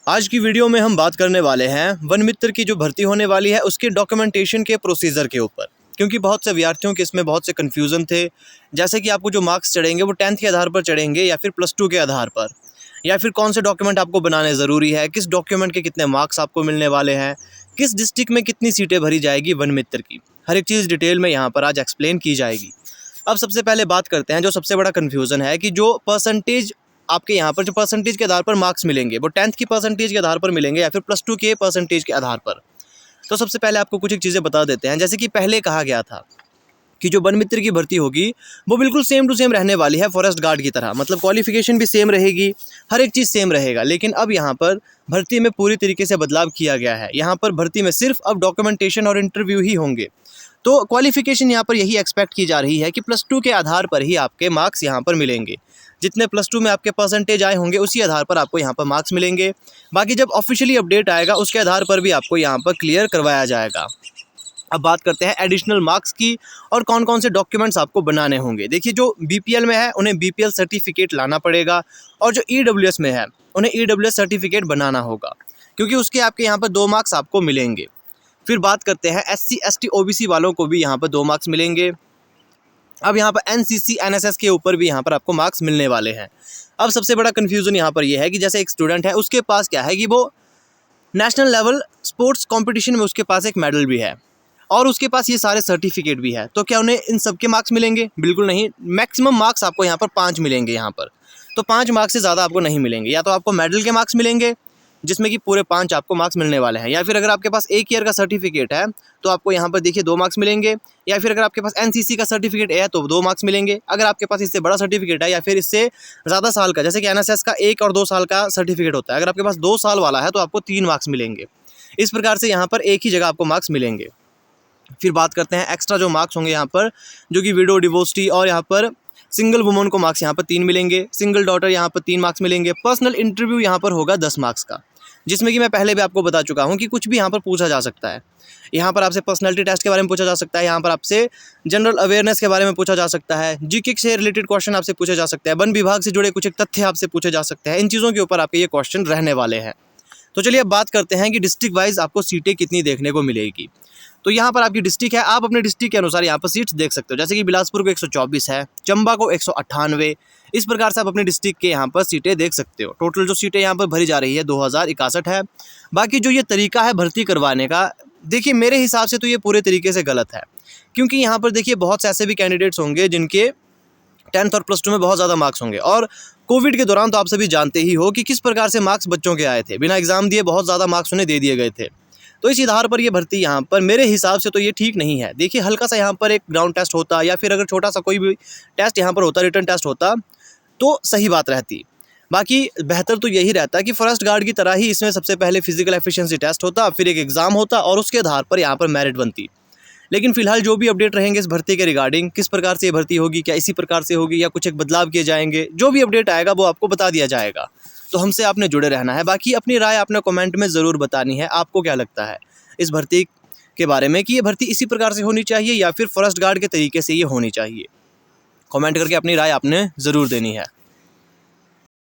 आज की वीडियो में हम बात करने वाले हैं वन मित्र की जो भर्ती होने वाली है उसके डॉक्यूमेंटेशन के प्रोसीजर के ऊपर, क्योंकि बहुत से विद्यार्थियों के इसमें बहुत से कन्फ्यूज़न थे। जैसे कि आपको जो मार्क्स चढ़ेंगे वो 10th के आधार पर चढ़ेंगे या फिर +2 के आधार पर, या फिर कौन से डॉक्यूमेंट आपको बनाने ज़रूरी है, किस डॉक्यूमेंट के कितने मार्क्स आपको मिलने वाले हैं, किस डिस्ट्रिक्ट में कितनी सीटें भरी जाएगी वन मित्र की, हर एक चीज़ डिटेल में यहाँ पर आज एक्सप्लेन की जाएगी। अब सबसे पहले बात करते हैं जो सबसे बड़ा कन्फ्यूज़न है कि जो परसेंटेज आपके यहाँ पर जो परसेंटेज के आधार पर मार्क्स मिलेंगे वो 10th की परसेंटेज के आधार पर मिलेंगे या फिर +2 के परसेंटेज के आधार पर। तो सबसे पहले आपको कुछ एक चीज़ें बता देते हैं। जैसे कि पहले कहा गया था कि जो वन मित्र की भर्ती होगी वो बिल्कुल सेम टू सेम रहने वाली है फॉरेस्ट गार्ड की तरह, मतलब क्वालिफिकेशन भी सेम रहेगी, हर एक चीज़ सेम रहेगा। लेकिन अब यहाँ पर भर्ती में पूरी तरीके से बदलाव किया गया है। यहाँ पर भर्ती में सिर्फ अब डॉक्यूमेंटेशन और इंटरव्यू ही होंगे। तो क्वालिफिकेशन यहाँ पर यही एक्सपेक्ट की जा रही है कि +2 के आधार पर ही आपके मार्क्स यहाँ पर मिलेंगे। जितने +2 में आपके परसेंटेज आए होंगे उसी आधार पर आपको यहाँ पर मार्क्स मिलेंगे। बाकी जब ऑफिशियली अपडेट आएगा उसके आधार पर भी आपको यहाँ पर क्लियर करवाया जाएगा। अब बात करते हैं एडिशनल मार्क्स की और कौन कौन से डॉक्यूमेंट्स आपको बनाने होंगे। देखिए, जो बीपीएल में है उन्हें बीपीएल सर्टिफिकेट लाना पड़ेगा और जो ईडब्ल्यूएस में है उन्हें ईडब्ल्यूएस सर्टिफिकेट बनाना होगा, क्योंकि उसके आपके यहाँ पर 2 मार्क्स आपको मिलेंगे। फिर बात करते हैं SC ST OBC वालों को भी यहाँ पर 2 मार्क्स मिलेंगे। अब यहाँ पर NCC NSS के ऊपर भी यहाँ पर आपको मार्क्स मिलने वाले हैं। अब सबसे बड़ा कन्फ्यूज़न यहाँ पर यह है कि जैसे एक स्टूडेंट है उसके पास क्या है कि वो नेशनल लेवल स्पोर्ट्स कंपटीशन में उसके पास एक मेडल भी है और उसके पास ये सारे सर्टिफिकेट भी है, तो क्या उन्हें इन सब के मार्क्स मिलेंगे? बिल्कुल नहीं। मैक्सिमम मार्क्स आपको यहाँ पर 5 मिलेंगे यहाँ पर, तो 5 मार्क्स से ज़्यादा आपको नहीं मिलेंगे। या तो आपको मेडल के मार्क्स मिलेंगे जिसमें कि पूरे 5 आपको मार्क्स मिलने वाले हैं, या फिर अगर आपके पास 1 ईयर का सर्टिफिकेट है तो आपको यहाँ पर देखिए 2 मार्क्स मिलेंगे, या फिर अगर आपके पास NCC का सर्टिफिकेट है तो 2 मार्क्स मिलेंगे। अगर आपके पास इससे बड़ा सर्टिफिकेट है या फिर इससे ज़्यादा साल का, जैसे कि NSS का 1 और 2 साल का सर्टिफिकेट होता है, अगर आपके पास 2 साल वाला है तो आपको 3 मार्क्स मिलेंगे। इस प्रकार से यहाँ पर एक ही जगह आपको मार्क्स मिलेंगे। फिर बात करते हैं एक्स्ट्रा जो मार्क्स होंगे यहाँ पर, जो कि विडो डिवोर्सी और यहाँ पर सिंगल वुमन को मार्क्स यहाँ पर 3 मिलेंगे, सिंगल डॉटर यहाँ पर 3 मार्क्स मिलेंगे। पर्सनल इंटरव्यू यहाँ पर होगा 10 मार्क्स का, जिसमें कि मैं पहले भी आपको बता चुका हूँ कि कुछ भी यहाँ पर पूछा जा सकता है। यहाँ पर आपसे पर्सनैलिटी टेस्ट के बारे में पूछा जा सकता है, यहाँ पर आपसे जनरल अवेयरनेस के बारे में पूछा जा सकता है, जीके से रिलेटेड क्वेश्चन आपसे पूछे जा सकते हैं, वन विभाग से जुड़े कुछ एक तथ्य आपसे पूछे जा सकते हैं। इन चीज़ों के ऊपर आपके ये क्वेश्चन रहने वाले हैं। तो चलिए अब बात करते हैं कि डिस्ट्रिक्ट वाइज आपको सीटें कितनी देखने को मिलेगी। तो यहाँ पर आपकी डिस्ट्रिक्ट है, आप अपने डिस्ट्रिक्ट के अनुसार यहाँ पर सीट्स देख सकते हो। जैसे कि बिलासपुर को 124 है, चंबा को 198, इस प्रकार से आप अपने डिस्ट्रिक्ट के यहाँ पर सीटें देख सकते हो। टोटल जो सीटें यहाँ पर भरी जा रही है 2061 है। बाकी जो ये तरीका है भर्ती करवाने का, देखिए मेरे हिसाब से तो ये पूरे तरीके से गलत है, क्योंकि यहाँ पर देखिए बहुत से ऐसे भी कैंडिडेट्स होंगे जिनके 10th और +2 में बहुत ज़्यादा मार्क्स होंगे, और कोविड के दौरान तो आप सभी जानते ही हो कि किस प्रकार से मार्क्स बच्चों के आए थे, बिना एग्ज़ाम दिए बहुत ज़्यादा मार्क्स उन्हें दे दिए गए थे। तो इस आधार पर ये भर्ती यहाँ पर मेरे हिसाब से तो ये ठीक नहीं है। देखिए, हल्का सा यहाँ पर एक ग्राउंड टेस्ट होता या फिर अगर छोटा सा कोई भी टेस्ट यहाँ पर होता, रिटन टेस्ट होता, तो सही बात रहती। बाकी बेहतर तो यही रहता कि फॉरेस्ट गार्ड की तरह ही इसमें सबसे पहले फिजिकल एफिशिएंसी टेस्ट होता, फिर एक एग्ज़ाम होता और उसके आधार पर यहाँ पर मेरिट बनती। लेकिन फिलहाल जो भी अपडेट रहेंगे इस भर्ती के रिगार्डिंग, किस प्रकार से ये भर्ती होगी, क्या इसी प्रकार से होगी या कुछ एक बदलाव किए जाएंगे, जो भी अपडेट आएगा वो आपको बता दिया जाएगा। तो हमसे आपने जुड़े रहना है। बाकी अपनी राय आपने कमेंट में ज़रूर बतानी है। आपको क्या लगता है इस भर्ती के बारे में कि ये भर्ती इसी प्रकार से होनी चाहिए या फिर फॉरेस्ट गार्ड के तरीके से ये होनी चाहिए? कमेंट करके अपनी राय आपने ज़रूर देनी है।